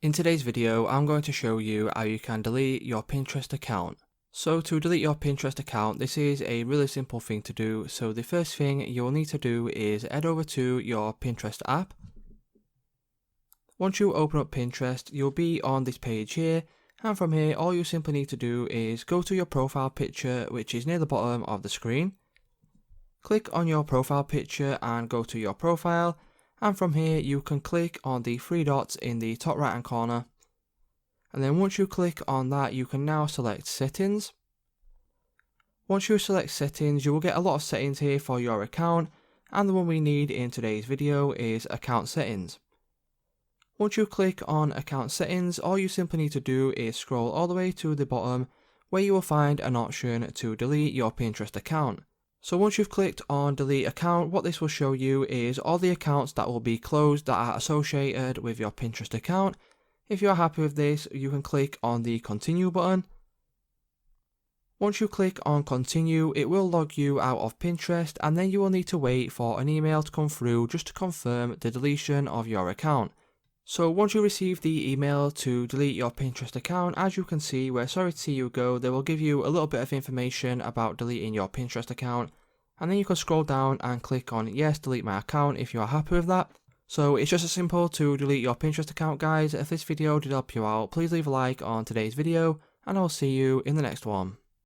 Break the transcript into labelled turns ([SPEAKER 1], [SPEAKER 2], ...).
[SPEAKER 1] In today's video, I'm going to show you how you can delete your Pinterest account. So to delete your Pinterest account, this is a really simple thing to do. So the first thing you'll need to do is head over to your Pinterest app. Once you open up Pinterest, you'll be on this page here. And from here, all you simply need to do is go to your profile picture, which is near the bottom of the screen. Click on your profile picture and go to your profile. And from here you can click on the three dots in the top right hand corner, and then once you click on that you can now select settings. Once you select settings, you will get a lot of settings here for your account, and the one we need in today's video is account settings. Once you click on account settings, all you simply need to do is scroll all the way to the bottom where you will find an option to delete your Pinterest account. So once you've clicked on delete account, what this will show you is all the accounts that will be closed that are associated with your Pinterest account. If you're happy with this, you can click on the continue button. Once you click on continue, it will log you out of Pinterest, and then you will need to wait for an email to come through just to confirm the deletion of your account. So once you receive the email to delete your Pinterest account, as you can see, we're sorry to see you go, they will give you a little bit of information about deleting your Pinterest account, and then you can scroll down and click on yes, delete my account if you are happy with that. So it's just as simple to delete your Pinterest account, guys. If this video did help you out, please leave a like on today's video, and I'll see you in the next one.